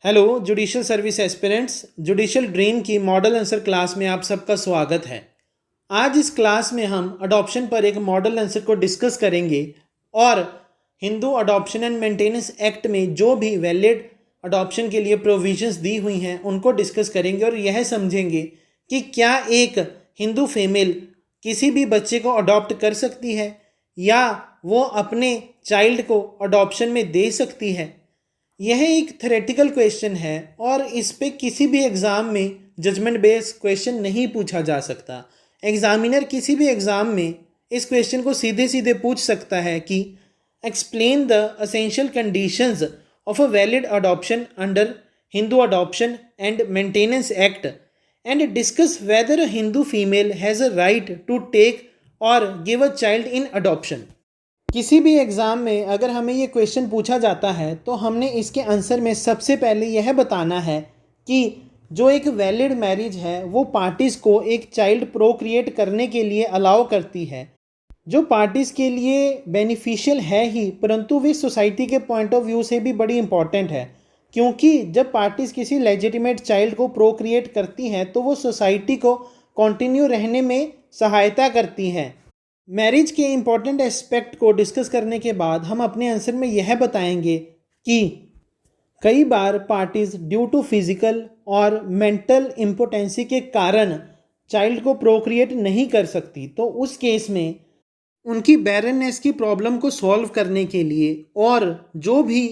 Hello judicial service aspirants, judicial dream की model answer class में आप सबका स्वागत है। आज इस क्लास में हम अडॉप्शन पर एक मॉडल आंसर को डिस्कस करेंगे और Hindu adoption and maintenance act में जो भी वैलिड अडॉप्शन के लिए प्रोविजंस दी हुई हैं उनको डिस्कस करेंगे और यह समझेंगे कि क्या एक हिंदू फीमेल किसी भी बच्चे को अडॉप्ट कर सकती है या वो अपने चाइल्ड को अडॉप्शन में दे सकती है। यह एक थ्योरेटिकल क्वेश्चन है और इस पे किसी भी एग्ज़ाम में जजमेंट बेस्ड क्वेश्चन नहीं पूछा जा सकता। एग्जामिनर किसी भी एग्ज़ाम में इस क्वेश्चन को सीधे सीधे पूछ सकता है कि explain the essential conditions of a valid adoption under Hindu adoption and maintenance act and discuss whether a Hindu female has a right to take or give a child in adoption. किसी भी एग्ज़ाम में अगर हमें ये क्वेश्चन पूछा जाता है तो हमने इसके आंसर में सबसे पहले यह बताना है कि जो एक वैलिड मैरिज है वो पार्टीज़ को एक चाइल्ड प्रोक्रिएट करने के लिए अलाउ करती है, जो पार्टीज़ के लिए बेनिफिशियल है ही, परंतु वे सोसाइटी के पॉइंट ऑफ व्यू से भी बड़ी इंपॉर्टेंट है। क्योंकि जब पार्टीज़ किसी लेजिटिमेट चाइल्ड को प्रोक्रिएट करती हैं तो वो सोसाइटी को कंटिन्यू रहने में सहायता करती हैं। मैरिज के इम्पॉर्टेंट एस्पेक्ट को डिस्कस करने के बाद हम अपने आंसर में यह बताएंगे कि कई बार पार्टीज़ ड्यू टू फिज़िकल और मेंटल इम्पोटेंसी के कारण चाइल्ड को प्रोक्रिएट नहीं कर सकती, तो उस केस में उनकी बैरननेस की प्रॉब्लम को सॉल्व करने के लिए और जो भी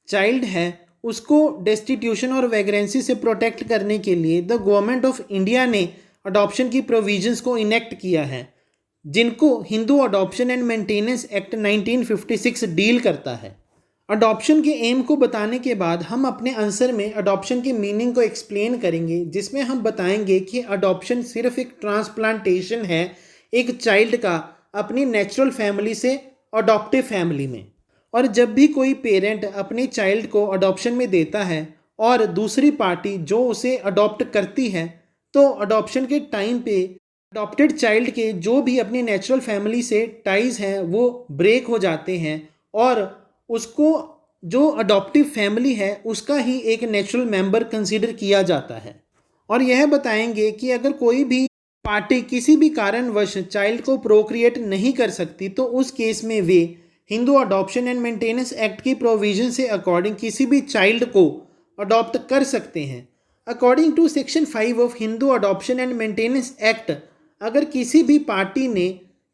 चाइल्ड है उसको डेस्टिट्यूशन और वैग्रेंसी से प्रोटेक्ट करने के लिए द गवर्नमेंट ऑफ इंडिया ने अडॉप्शन की प्रोविजंस को इनेक्ट किया है, जिनको Hindu adoption and maintenance act 1956 deal करता है। अडॉप्शन के एम को बताने के बाद हम अपने आंसर में अडॉप्शन की मीनिंग को एक्सप्लेन करेंगे, जिसमें हम बताएंगे कि अडॉप्शन सिर्फ एक ट्रांसप्लांटेशन है एक चाइल्ड का अपनी नेचुरल फैमिली से अडॉप्टिव फैमिली में। और जब भी कोई पेरेंट अपने चाइल्ड को अडॉप्शन में देता है और दूसरी पार्टी जो उसे अडॉप्ट करती है, तो अडॉप्शन के टाइम पे अडॉप्टेड चाइल्ड के जो भी अपनी नेचुरल फैमिली से टाइज हैं वो ब्रेक हो जाते हैं और उसको जो अडॉप्टिव फैमिली है उसका ही एक नेचुरल मेंबर कंसीडर किया जाता है। और यह बताएंगे कि अगर कोई भी पार्टी किसी भी कारणवश चाइल्ड को प्रोक्रिएट नहीं कर सकती तो उस केस में वे Hindu adoption and maintenance act की प्रोविजन से अकॉर्डिंग किसी भी चाइल्ड को अडॉप्ट कर सकते हैं। According to section 5 of Hindu adoption and maintenance act, अगर किसी भी पार्टी ने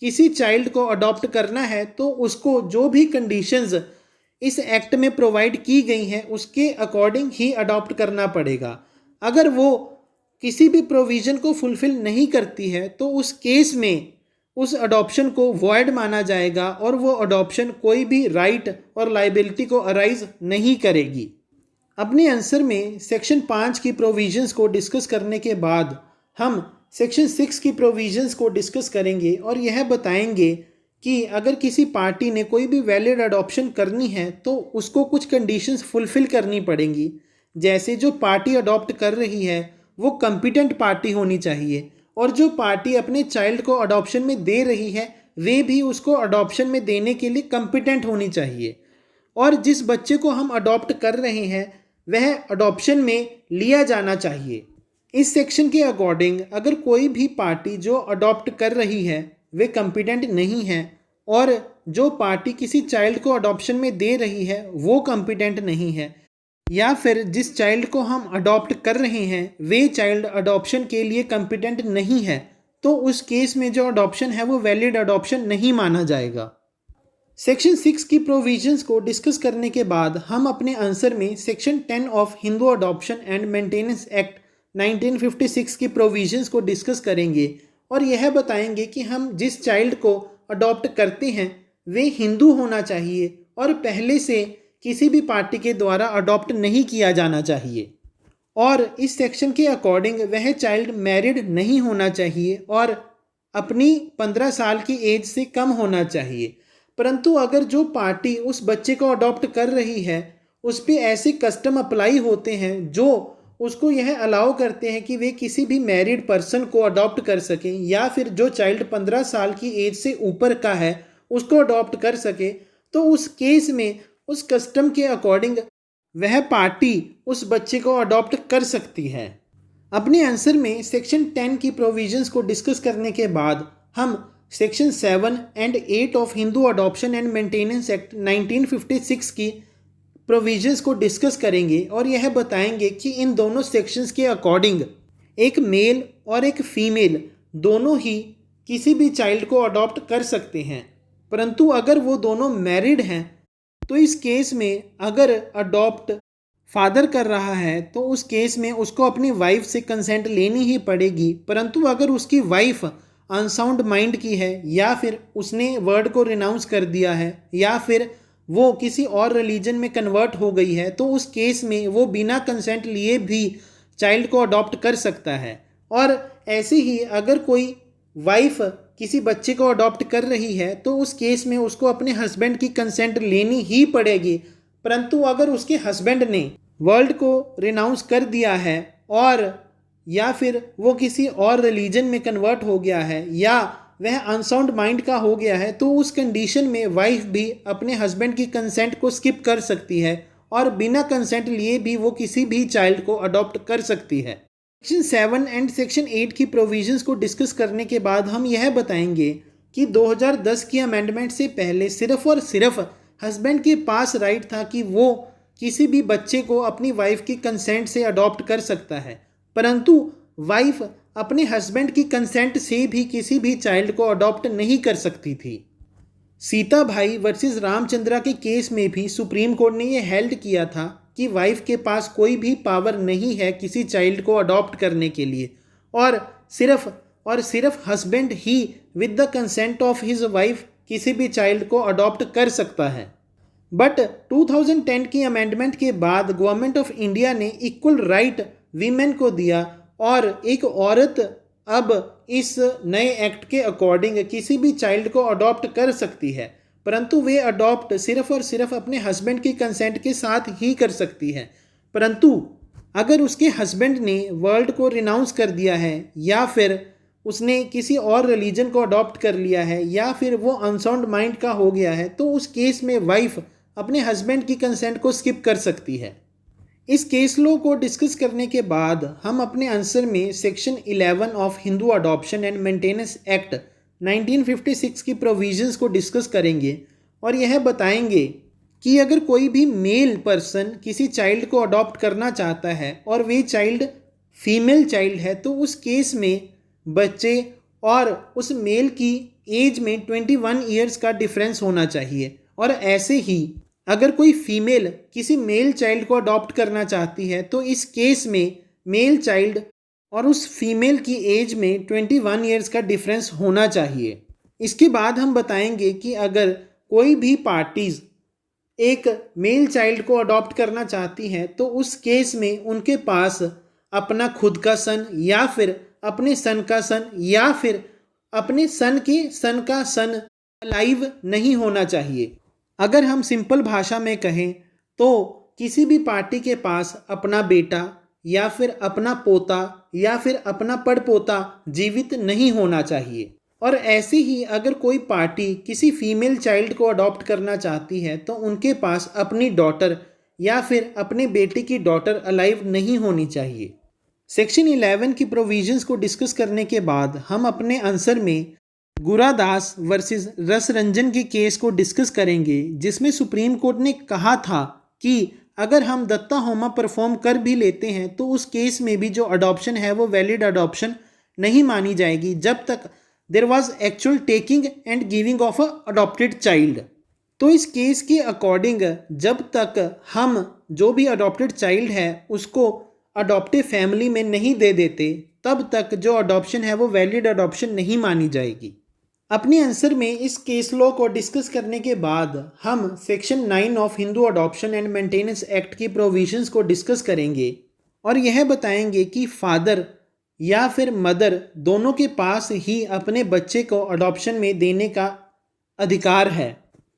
किसी चाइल्ड को अडॉप्ट करना है तो उसको जो भी कंडीशंस इस एक्ट में प्रोवाइड की गई हैं उसके अकॉर्डिंग ही अडॉप्ट करना पड़ेगा। अगर वो किसी भी प्रोविज़न को फुलफ़िल नहीं करती है तो उस केस में उस अडॉप्शन को वॉइड माना जाएगा और वो अडॉप्शन कोई भी राइट और लाइबिलिटी को अराइज नहीं करेगी। अपने आंसर में सेक्शन 5 की प्रोविजंस को डिस्कस करने के बाद हम सेक्शन 6 की प्रोविजंस को डिस्कस करेंगे और यह बताएंगे कि अगर किसी पार्टी ने कोई भी वैलिड अडॉप्शन करनी है तो उसको कुछ कंडीशंस फुलफ़िल करनी पड़ेंगी। जैसे जो पार्टी अडॉप्ट कर रही है वो कॉम्पिटेंट पार्टी होनी चाहिए और जो पार्टी अपने चाइल्ड को अडॉप्शन में दे रही है वे भी उसको अडॉप्शन में देने के लिए कॉम्पिटेंट होनी चाहिए। और जिस बच्चे को हम अडॉप्ट कर रहे हैं वह अडॉप्शन में लिया जाना चाहिए। इस सेक्शन के अकॉर्डिंग अगर कोई भी पार्टी जो अडॉप्ट कर रही है वे कॉम्पिटेंट नहीं है और जो पार्टी किसी चाइल्ड को अडॉप्शन में दे रही है वो कॉम्पिटेंट नहीं है, या फिर जिस चाइल्ड को हम अडॉप्ट कर रहे हैं वे चाइल्ड अडॉप्शन के लिए कॉम्पिटेंट नहीं है, तो उस केस में जो अडॉप्शन है वो वैलिड अडॉप्शन नहीं माना जाएगा। सेक्शन 6 की प्रोविजंस को डिस्कस करने के बाद हम अपने आंसर में section 10 of Hindu adoption and maintenance act 1956 की प्रोविजंस को डिस्कस करेंगे और यह बताएंगे कि हम जिस चाइल्ड को अडॉप्ट करते हैं वे हिंदू होना चाहिए और पहले से किसी भी पार्टी के द्वारा अडॉप्ट नहीं किया जाना चाहिए। और इस सेक्शन के अकॉर्डिंग वह चाइल्ड मैरिड नहीं होना चाहिए और अपनी 15 साल की एज से कम होना चाहिए। परंतु अगर जो पार्टी उस बच्चे को अडॉप्ट कर रही है उस पर ऐसे कस्टम अप्लाई होते हैं जो उसको यह अलाउ करते हैं कि वे किसी भी मैरिड पर्सन को अडॉप्ट कर सकें या फिर जो चाइल्ड 15 साल की एज से ऊपर का है उसको अडॉप्ट कर सके, तो उस केस में उस कस्टम के अकॉर्डिंग वह पार्टी उस बच्चे को अडॉप्ट कर सकती है। अपने आंसर में सेक्शन 10 की प्रोविजंस को डिस्कस करने के बाद हम section 7 and 8 of Hindu adoption and maintenance act 1956 की प्रोविजंस को डिस्कस करेंगे और यह बताएंगे कि इन दोनों सेक्शंस के अकॉर्डिंग एक मेल और एक फीमेल दोनों ही किसी भी चाइल्ड को अडॉप्ट कर सकते हैं, परंतु अगर वो दोनों मैरिड हैं तो इस केस में अगर अडॉप्ट फादर कर रहा है तो उस केस में उसको अपनी वाइफ से कंसेंट लेनी ही पड़ेगी। परंतु अगर उसकी वाइफ अनसाउंड माइंड की है या फिर उसने वर्ड को रिनाउंस कर दिया है या फिर वो किसी और रिलीजन में कन्वर्ट हो गई है तो उस केस में वो बिना कंसेंट लिए भी चाइल्ड को अडॉप्ट कर सकता है। और ऐसे ही अगर कोई वाइफ किसी बच्चे को अडॉप्ट कर रही है तो उस केस में उसको अपने हस्बैंड की कंसेंट लेनी ही पड़ेगी। परंतु अगर उसके हस्बैंड ने वर्ल्ड को रिनाउंस कर दिया है और या फिर वो किसी और रिलीजन में कन्वर्ट हो गया है या वह अनसाउंड माइंड का हो गया है तो उस कंडीशन में वाइफ भी अपने हस्बैंड की कंसेंट को स्किप कर सकती है और बिना कंसेंट लिए भी वो किसी भी चाइल्ड को अडॉप्ट कर सकती है। सेक्शन 7 एंड सेक्शन 8 की प्रोविजंस को डिस्कस करने के बाद हम यह बताएंगे कि 2010 की अमेंडमेंट से पहले सिर्फ और सिर्फ हस्बैंड के पास राइट था कि वो किसी भी बच्चे को अपनी वाइफ की कंसेंट से अडॉप्ट कर सकता है, परंतु वाइफ अपने हस्बैंड की कंसेंट से भी किसी भी चाइल्ड को अडॉप्ट नहीं कर सकती थी। सीता भाई वर्सेस रामचंद्रा के केस में भी सुप्रीम कोर्ट ने यह हेल्ड किया था कि वाइफ के पास कोई भी पावर नहीं है किसी चाइल्ड को अडॉप्ट करने के लिए और सिर्फ husband he with the consent of his wife किसी भी चाइल्ड को अडॉप्ट कर सकता है। बट 2010 की अमेंडमेंट के बाद गवर्नमेंट ऑफ इंडिया ने इक्वल राइट वीमेन को दिया और एक औरत अब इस नए एक्ट के अकॉर्डिंग किसी भी चाइल्ड को अडॉप्ट कर सकती है, परंतु वे अडॉप्ट सिर्फ और सिर्फ अपने हस्बैंड की कंसेंट के साथ ही कर सकती है। परंतु अगर उसके हस्बैंड ने वर्ल्ड को रिनाउंस कर दिया है या फिर उसने किसी और रिलीजन को अडॉप्ट कर लिया है या फिर वो अनसाउंड माइंड का हो गया है तो उस केस में वाइफ अपने हस्बैंड की कंसेंट को स्किप कर सकती है। इस केस लॉ को डिस्कस करने के बाद हम अपने आंसर में section 11 of Hindu adoption and maintenance act 1956 की प्रोविजंस को डिस्कस करेंगे और यह बताएंगे कि अगर कोई भी मेल पर्सन किसी चाइल्ड को अडॉप्ट करना चाहता है और वे चाइल्ड फीमेल चाइल्ड है तो उस केस में बच्चे और उस मेल की एज में 21 ईयर्स का डिफरेंस होना चाहिए। और ऐसे ही अगर कोई फीमेल किसी मेल चाइल्ड को अडॉप्ट करना चाहती है तो इस केस में मेल चाइल्ड और उस फीमेल की एज में 21 ईयर्स का डिफरेंस होना चाहिए। इसके बाद हम बताएंगे कि अगर कोई भी पार्टीज एक मेल चाइल्ड को अडॉप्ट करना चाहती हैं तो उस केस में उनके पास अपना खुद का सन या फिर अपने सन का सन या फिर अपने सन के सन का सन अलाइव नहीं होना चाहिए। अगर हम सिंपल भाषा में कहें तो किसी भी पार्टी के पास अपना बेटा या फिर अपना पोता या फिर अपना पड़पोता जीवित नहीं होना चाहिए। और ऐसे ही अगर कोई पार्टी किसी फीमेल चाइल्ड को अडॉप्ट करना चाहती है तो उनके पास अपनी डॉटर या फिर अपने बेटे की डॉटर अलाइव नहीं होनी चाहिए। सेक्शन 11 की प्रोविजंस को डिस्कस करने के बाद हम अपने आंसर में गुरादास वर्सेस रस रंजन के केस को डिस्कस करेंगे जिसमें सुप्रीम कोर्ट ने कहा था कि अगर हम दत्ता होमा परफॉर्म कर भी लेते हैं तो उस केस में भी जो अडॉप्शन है वो वैलिड अडॉप्शन नहीं मानी जाएगी जब तक there was actual taking and giving of a adopted child. तो इस केस के अकॉर्डिंग जब तक हम जो भी अडॉप्टेड चाइल्ड है उसको अडॉप्टिव फैमिली में नहीं दे देते तब तक जो अडॉप्शन है वो वैलिड अडॉप्शन नहीं मानी जाएगी। अपने आंसर में इस केस लॉ को डिस्कस करने के बाद हम section 9 of Hindu adoption and maintenance act की प्रोविजंस को डिस्कस करेंगे और यह बताएंगे कि फादर या फिर मदर दोनों के पास ही अपने बच्चे को अडॉप्शन में देने का अधिकार है,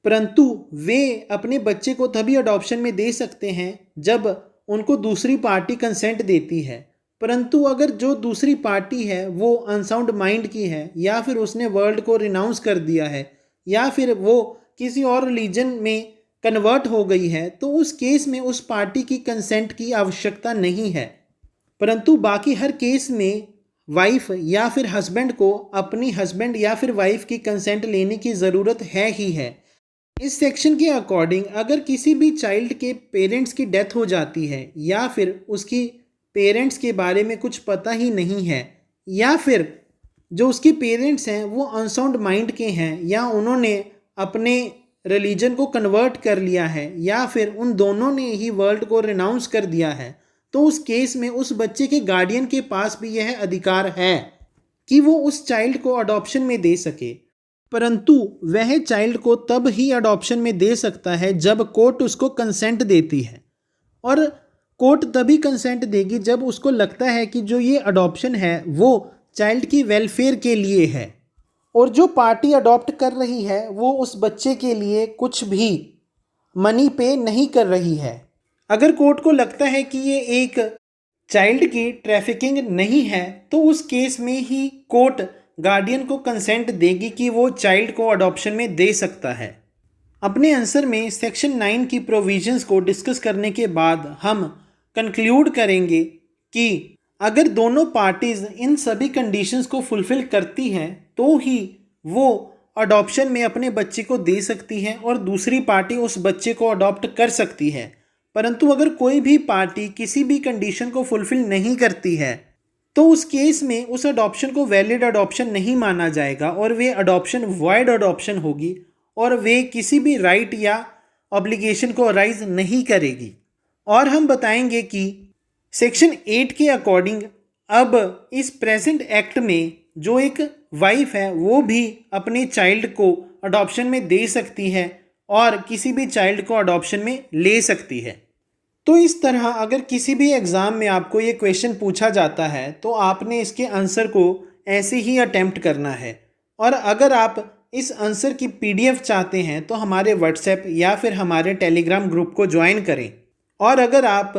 परंतु वे अपने बच्चे को तभी अडॉप्शन में दे सकते हैं जब उनको दूसरी पार्टी कंसेंट देती है। परंतु अगर जो दूसरी पार्टी है वो अनसाउंड माइंड की है या फिर उसने वर्ल्ड को रिनाउंस कर दिया है या फिर वो किसी और रिलीजन में कन्वर्ट हो गई है तो उस केस में उस पार्टी की कंसेंट की आवश्यकता नहीं है, परंतु बाकी हर केस में वाइफ या फिर हस्बैंड को अपनी हस्बैंड या फिर वाइफ की कंसेंट लेने की ज़रूरत है ही है। इस सेक्शन के अकॉर्डिंग अगर किसी भी चाइल्ड के पेरेंट्स की डेथ हो जाती है या फिर उसकी पेरेंट्स के बारे में कुछ पता ही नहीं है, या फिर जो उसके पेरेंट्स हैं वो अनसाउंड माइंड के हैं, या उन्होंने अपने रिलीजन को कन्वर्ट कर लिया है, या फिर उन दोनों ने ही वर्ल्ड को रिनाउंस कर दिया है, तो उस केस में उस बच्चे के गार्डियन के पास भी यह अधिकार है कि वो उस चाइल्ड को अडॉप्शन में दे सके। परंतु वह चाइल्ड को तब ही अडॉप्शन में दे सकता है जब कोर्ट उसको कंसेंट देती है, और कोर्ट तभी कंसेंट देगी जब उसको लगता है कि जो ये अडॉप्शन है वो चाइल्ड की वेलफेयर के लिए है, और जो पार्टी अडॉप्ट कर रही है वो उस बच्चे के लिए कुछ भी मनी पे नहीं कर रही है। अगर कोर्ट को लगता है कि ये एक चाइल्ड की ट्रैफिकिंग नहीं है तो उस केस में ही कोर्ट गार्डियन को कंसेंट देगी कि वो चाइल्ड को अडॉप्शन में दे सकता है। अपने आंसर में सेक्शन 9 की प्रोविजंस को डिस्कस करने के बाद हम कंक्लूड करेंगे कि अगर दोनों पार्टीज़ इन सभी कंडीशंस को फुलफ़िल करती हैं तो ही वो अडॉप्शन में अपने बच्चे को दे सकती है और दूसरी पार्टी उस बच्चे को अडॉप्ट कर सकती है। परंतु अगर कोई भी पार्टी किसी भी कंडीशन को फुलफ़िल नहीं करती है तो उस केस में उस अडॉप्शन को वैलिड अडॉप्शन नहीं माना जाएगा और वे अडॉप्शन वॉइड अडॉप्शन होगी और वे किसी भी राइट या ऑब्लिगेशन को अराइज नहीं करेगी। और हम बताएंगे कि सेक्शन 8 के अकॉर्डिंग अब इस प्रेजेंट एक्ट में जो एक वाइफ है वो भी अपने चाइल्ड को अडॉप्शन में दे सकती है और किसी भी चाइल्ड को अडॉप्शन में ले सकती है। तो इस तरह अगर किसी भी एग्ज़ाम में आपको ये क्वेश्चन पूछा जाता है तो आपने इसके आंसर को ऐसे ही अटेम्प्ट करना है। और अगर आप इस आंसर की PDF चाहते हैं तो हमारे व्हाट्सएप या फिर हमारे टेलीग्राम ग्रुप को ज्वाइन करें। और अगर आप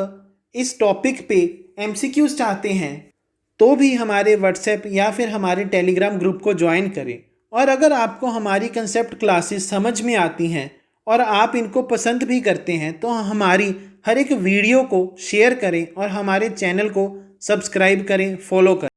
इस टॉपिक पे MCQs चाहते हैं तो भी हमारे व्हाट्सएप या फिर हमारे टेलीग्राम ग्रुप को ज्वाइन करें। और अगर आपको हमारी कंसेप्ट क्लासेस समझ में आती हैं और आप इनको पसंद भी करते हैं तो हमारी हर एक वीडियो को शेयर करें और हमारे चैनल को सब्सक्राइब करें, फॉलो करें।